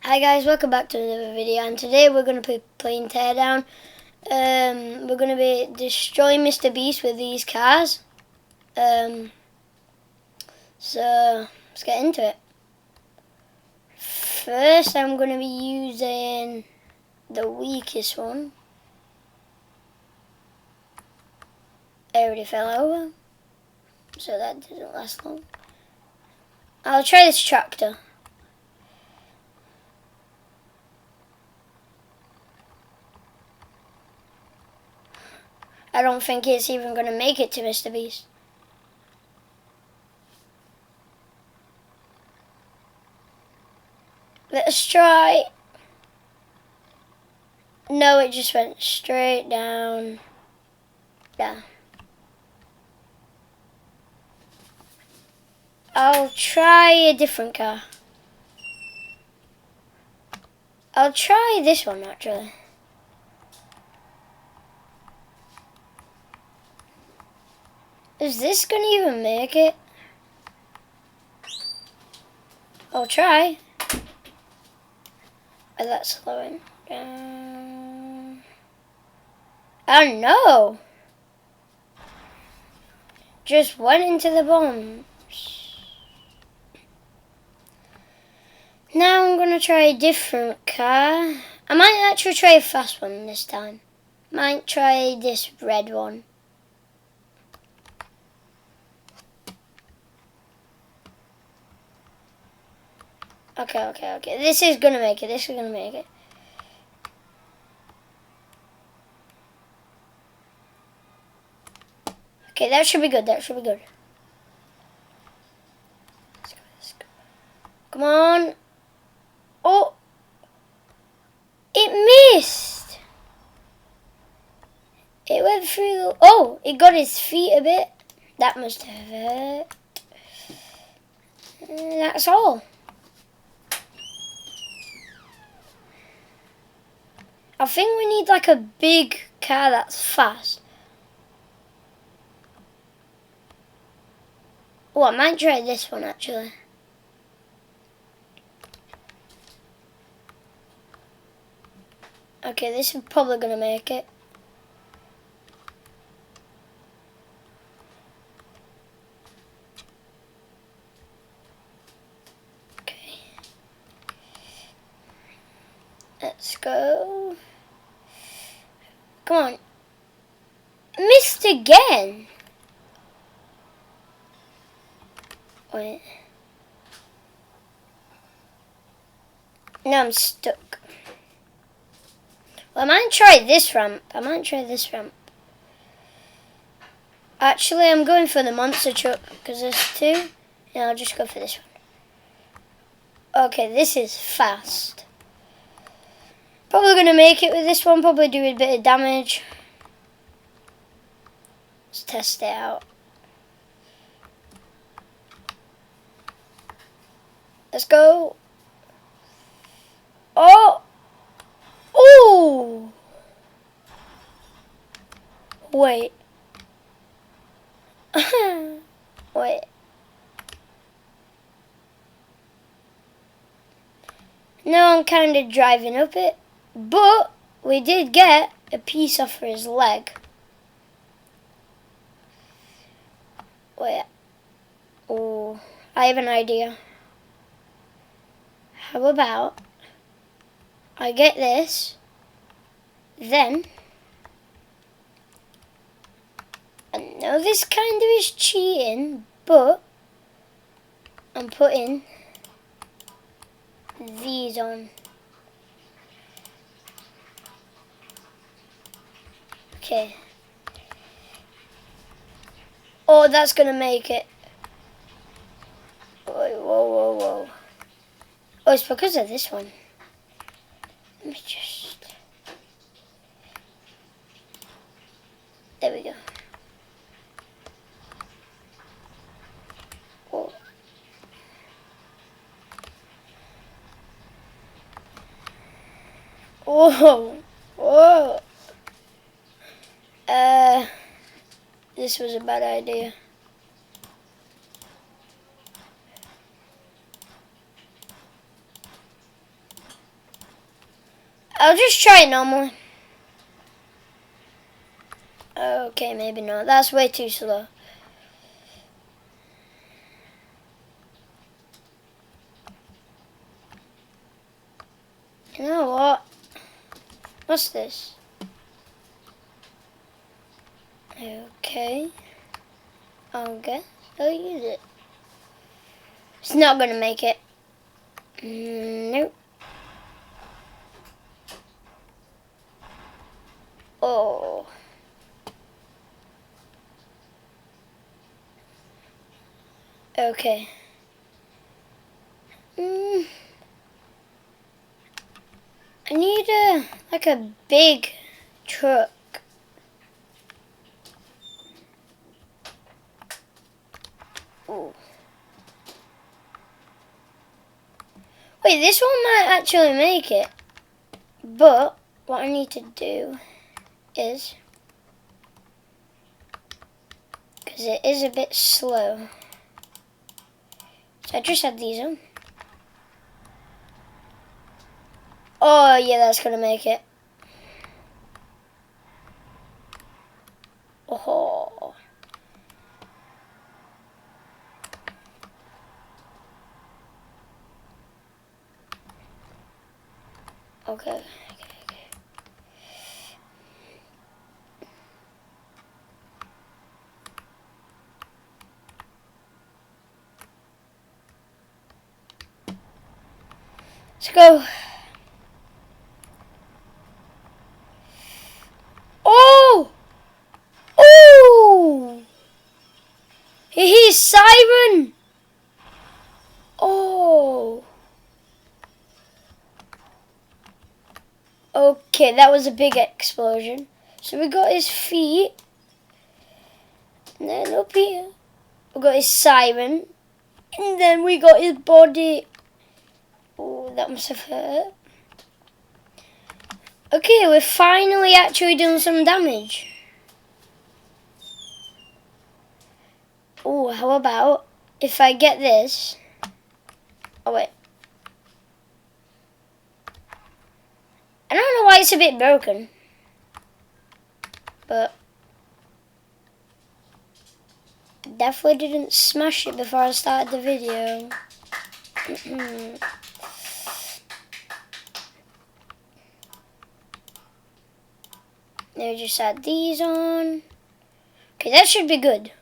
Hi guys, welcome back to another video, and today we're going to be playing Teardown. We're going to be destroying Mr. Beast with these cars. So let's get into it. First, I'm going to be using the weakest one. I already fell over, so that didn't last long. I'll try this tractor. I don't think it's even going to make it to Mr. Beast. Let's try. No, it just went straight down. Yeah. I'll try a different car. I'll try this one actually. Is this gonna even make it? I'll try. Oh, that's slowing down. Oh no! Just went into the bombs. Now I'm gonna try a different car. I might actually try a fast one this time. Might try this red one. Okay. This is gonna make it. Okay, that should be good. Let's go. Come on. Oh! It missed! It went through the... Oh! It got his feet a bit. That must have hurt. That's all. I think we need like a big car that's fast. Oh, I might try this one actually. Okay, this is probably gonna make it. Okay. Let's go. Come on. Missed again. Wait. Now I'm stuck. Well, I might try this ramp. Actually, I'm going for the monster truck because there's two. And I'll just go for this one. Okay, this is fast. Probably going to make it with this one. Probably do a bit of damage. Let's test it out. Let's go. Oh! Ooh! Wait. Wait. Now I'm kind of driving up it. But we did get a piece off for his leg. Wait. Oh, I have an idea. How about I get this, then I know this kind of is cheating, but I'm putting these on. Okay. Oh, that's gonna make it. Whoa. Oh, it's because of this one. Let me just... There we go. Whoa. Whoa. This was a bad idea. I'll just try it normally. Okay, maybe not. That's way too slow. You know what? What's this? Okay. I'll use it. It's not gonna make it. Nope. Oh. Okay. I need a big truck. Ooh. Wait, this one might actually make it. But what I need to do is, because it is a bit slow, so I just add these on. Oh yeah, that's gonna make it. Oh. Okay. Let's go. Oh! Oh! He hears siren! Oh! Okay, that was a big explosion. So we got his feet. And then up here, we got his siren. And then we got his body. Oh, that must have hurt. Okay, we've finally actually done some damage. Oh, how about if I get this? Oh, wait. I don't know why it's a bit broken. But definitely didn't smash it before I started the video. Now just add these on. Okay, that should be good.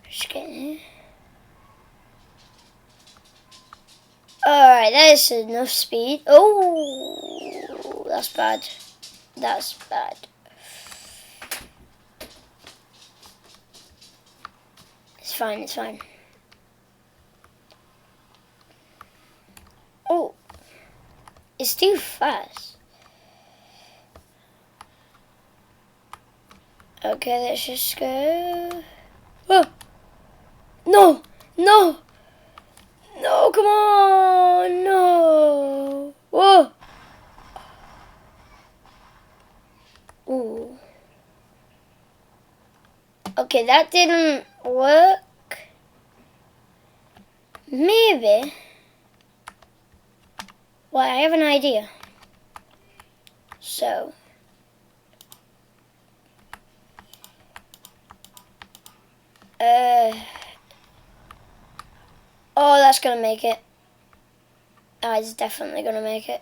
Just getting it. Alright, that is enough speed. Oh, that's bad. That's bad. It's fine, it's fine. Oh, it's too fast. Okay, let's just go. Oh, no, no, no, come on, no. Whoa. Ooh. Okay, that didn't work. Maybe. Well, I have an idea. So. Oh, that's gonna make it. Oh, it's definitely gonna make it.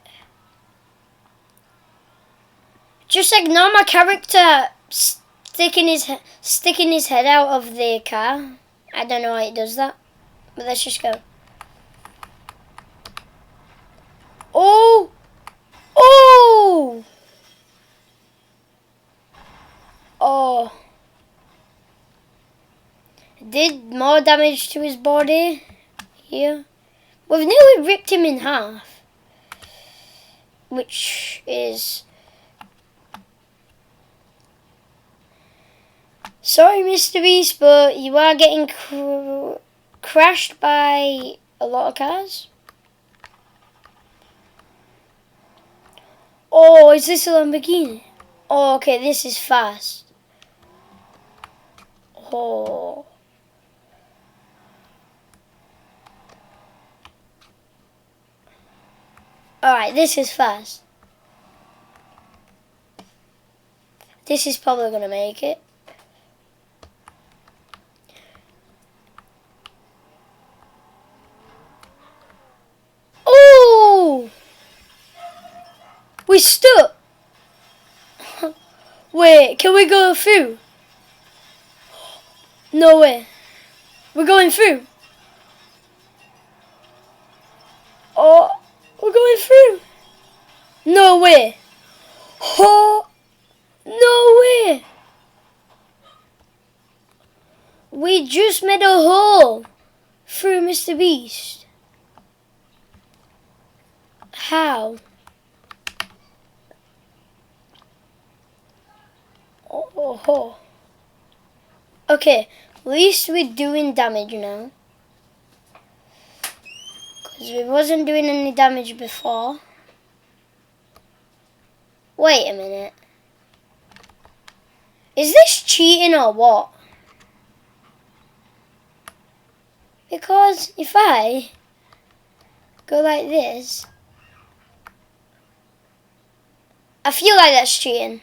Just ignore my character sticking his head out of the car. I don't know why it does that, but let's just go. Oh! Oh! Oh. Did more damage to his body here. We've nearly ripped him in half, which is... Sorry, Mr. Beast, but you are getting crashed by a lot of cars. Oh, is this a Lamborghini? Oh, okay, this is fast. Oh. Alright, this is fast. This is probably going to make it. Oh! We're stuck. Wait, can we go through? No way. We're going through. Oh, we're going through. No way. Oh, no way. We just made a hole through Mr. Beast. How? Oh. Okay, at least we're doing damage now. Because we wasn't doing any damage before. Wait a minute. Is this cheating or what? Because if I go like this, I feel like that's cheating.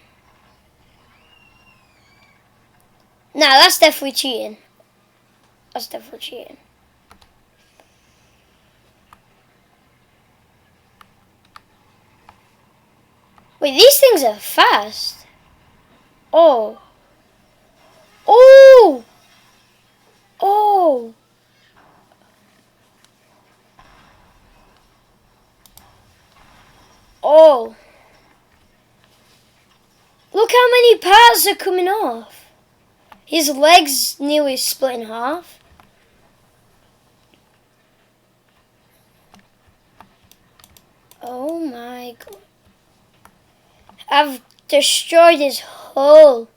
Nah, that's definitely cheating. That's definitely cheating. Wait, these things are fast. Oh. Oh! Oh! Oh! Look how many parts are coming off. His legs nearly split in half. Oh my god. I've destroyed his whole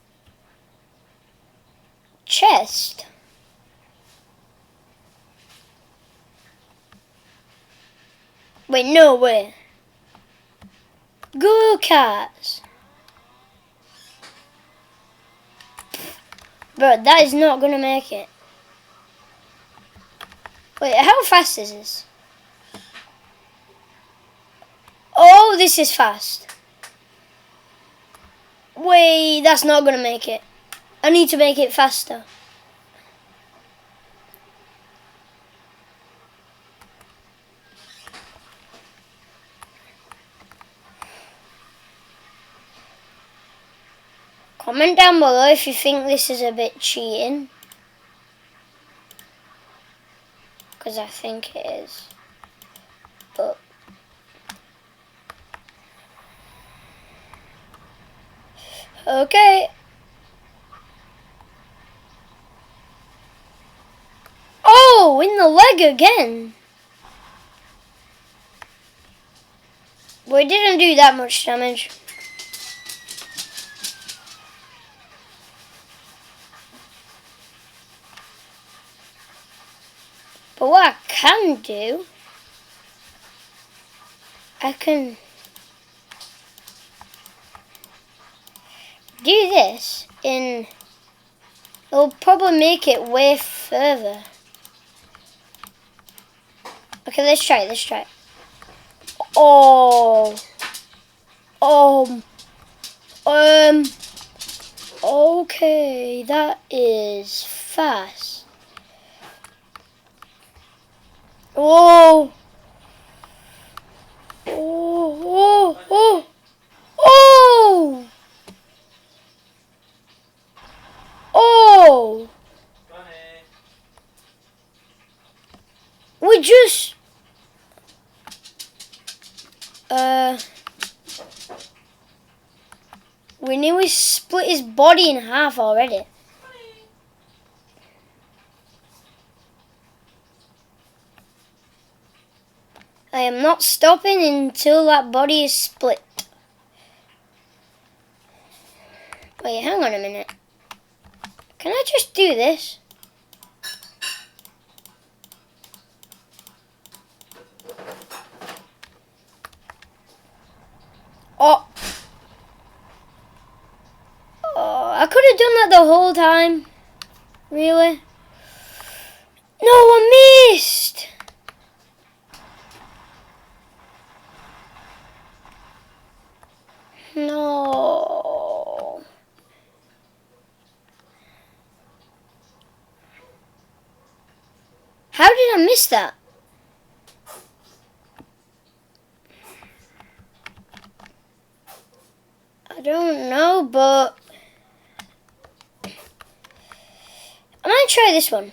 chest. Wait, no way. Go-karts. Bro, that is not gonna make it. Wait, how fast is this? Oh, this is fast. Wait, that's not gonna make it. I need to make it faster. Comment down below if you think this is a bit cheating. Because I think it is. But okay. Oh, in the leg again. We didn't do that much damage. But what I can do, I can do this in, it'll probably make it way further. Okay, let's try it. Oh. Okay, that is fast. Oh. Oh. We just we nearly split his body in half already. I am not stopping until that body is split. Wait, hang on a minute. Can I just do this? Oh. Oh, I could have done that the whole time. Really? No, I missed! No. missed that? I don't know, but I might try this one.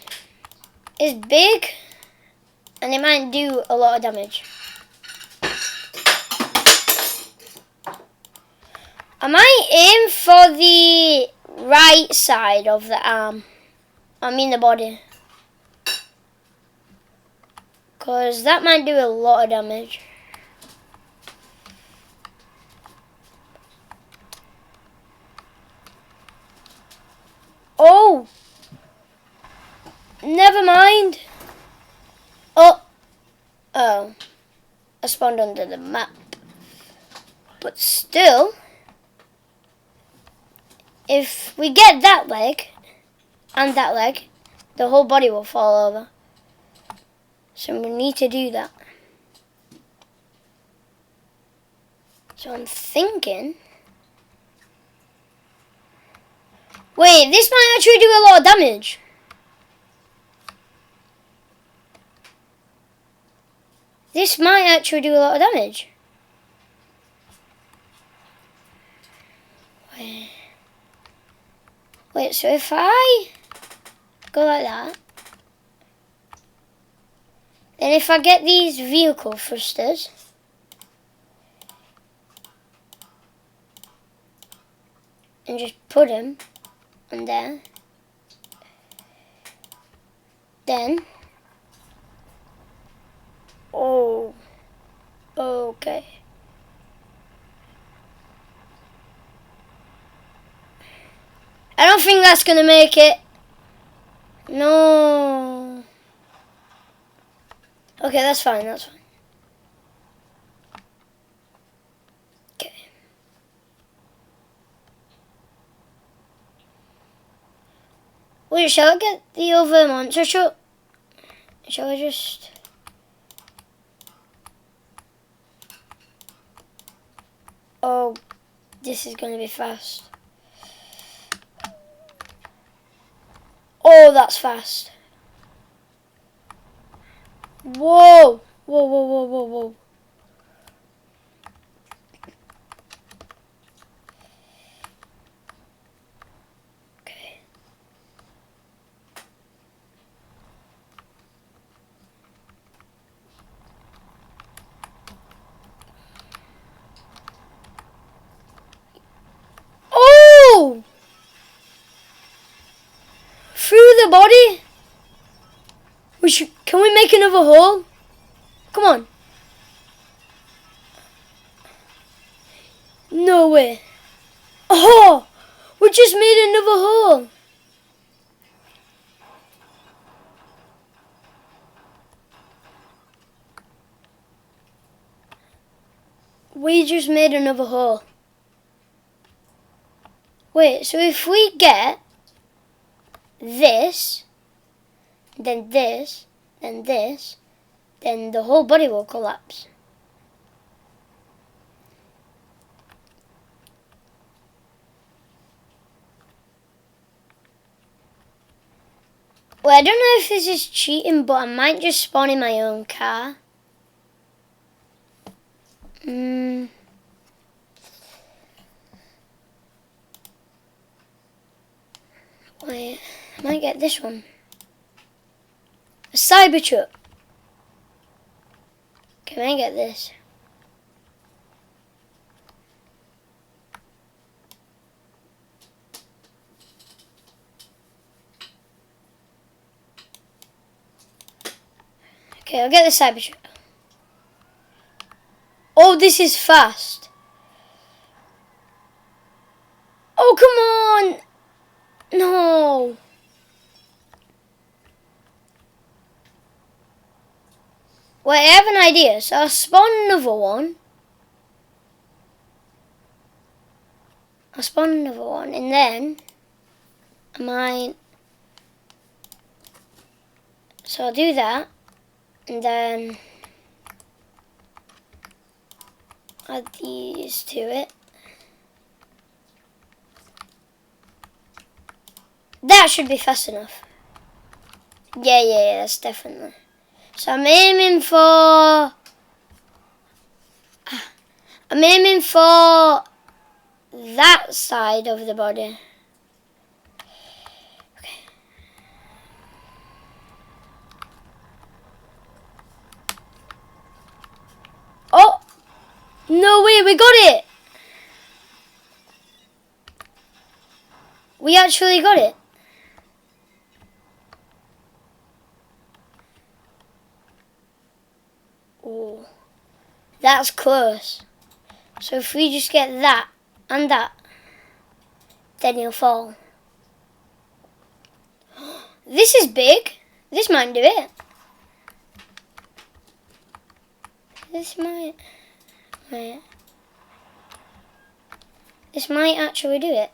It's big, and it might do a lot of damage. I might aim for the right side of the arm. I mean the body. Because that might do a lot of damage. Oh! Never mind. Oh! Oh. I spawned under the map. But still, if we get that leg and that leg, the whole body will fall over. So we need to do that. So I'm thinking... Wait, this might actually do a lot of damage. This might actually do a lot of damage. Wait, so if I go like that, then if I get these vehicle thrusters, and just put them on there, then, oh, okay. I don't think that's going to make it. No. Okay, that's fine, that's fine. Okay. Wait, shall I get the other monster truck? Shall I just... Oh, this is going to be fast. Oh, that's fast. Whoa! Whoa, whoa, whoa, whoa, whoa. Okay. Oh! Through the body? Can we make another hole? Come on. No way. Oh! We just made another hole. We just made another hole. Wait, so if we get this, then this, then this, then the whole body will collapse. Well, I don't know if this is cheating, but I might just spawn in my own car. Wait, I might get this one. A Cybertruck. Can I get this? Okay, I'll get the Cybertruck. Oh, this is fast. Oh, come on. No. Wait, I have an idea. So I'll spawn another one. And then I might... So I'll do that. And then add these to it. That should be fast enough. Yeah, that's definitely. So I'm aiming for that side of the body. Okay. Oh! No way, we got it! We actually got it. Oh, that's close. So if we just get that and that, then he'll fall. This is big. This might do it. This might actually do it.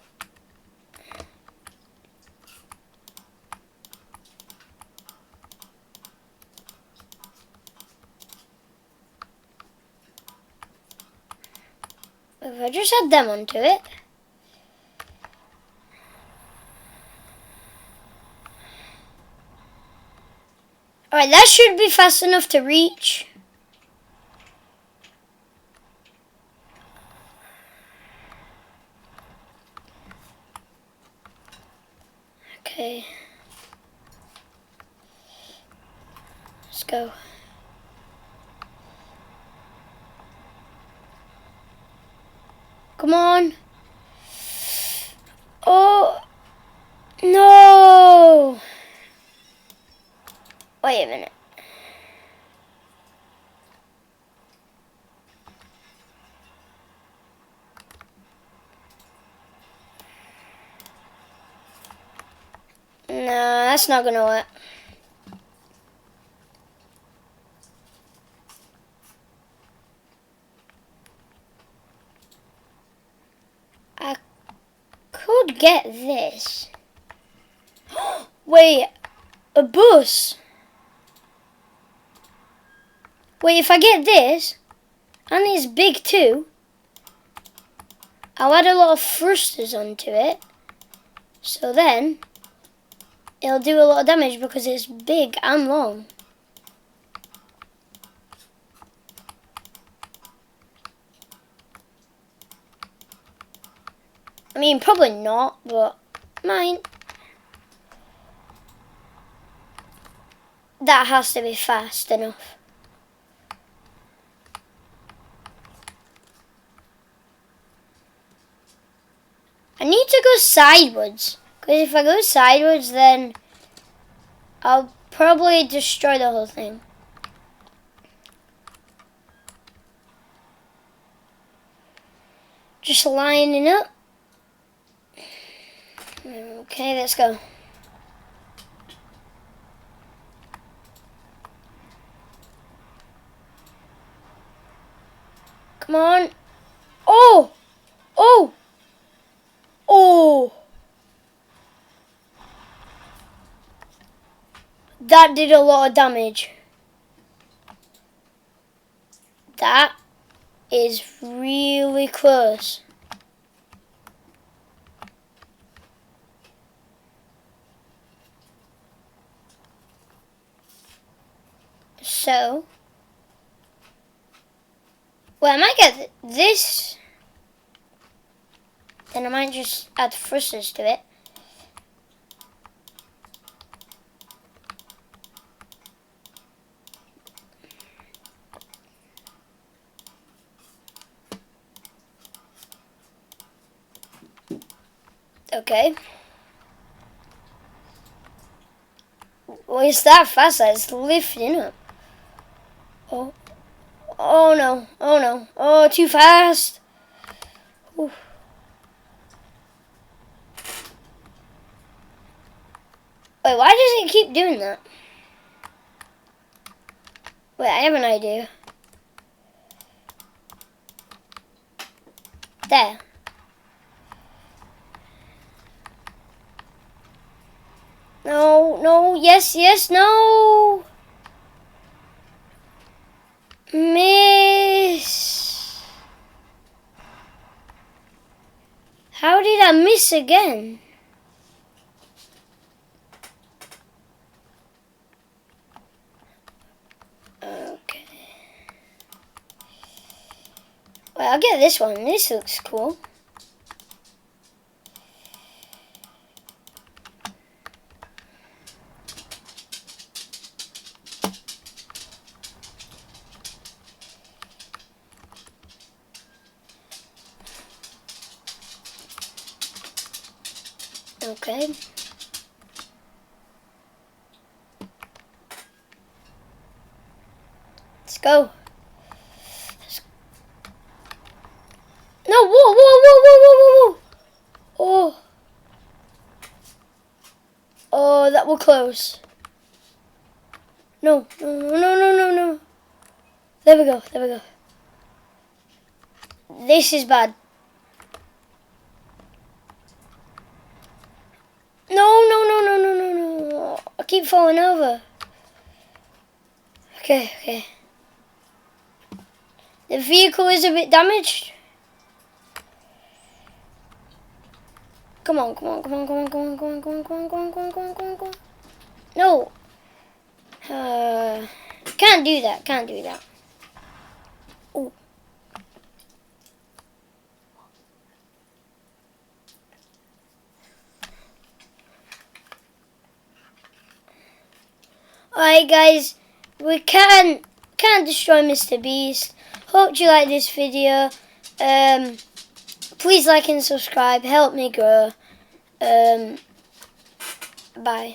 If I just add them onto it. Alright, that should be fast enough to reach. Okay. Let's go. Come on. Oh, no. Wait a minute. No, that's not gonna work. I could get this. Wait, a bus. Wait, if I get this, and it's big too, I'll add a lot of thrusters onto it. So then, it'll do a lot of damage because it's big and long. I mean, probably not, but mine. That has to be fast enough. I need to go sideways, because if I go sideways, then I'll probably destroy the whole thing. Just lining up. Okay, let's go. Come on. Oh! Oh! Oh! That did a lot of damage. That is really close. So, well, I might get this. Then I might just add thrusters to it. Okay. Well, it's that fast that it's lifting up. Oh. Oh no. Oh no. Oh, too fast. Oof. Wait, why does it keep doing that? Wait, I have an idea. There. No, no, yes, yes, no. Miss. How did I miss again? Right, I'll get this one. This looks cool. Okay. Let's go. No, whoa, whoa, whoa, whoa, whoa, whoa, whoa. Oh. Oh, that was close. No, no, no, no, no, no, no. There we go, there we go. This is bad. No, no, no, no, no, no, no. I keep falling over. Okay, okay. The vehicle is a bit damaged. Come on, come on, come on, come on, come on, come on, come on, come on, come on, come on, come on, come on, come on. No. Can't do that, can't do that. Ooh. Alright guys, we can't destroy Mr. Beast. Hope you like this video. Please like and subscribe, help me grow. Bye.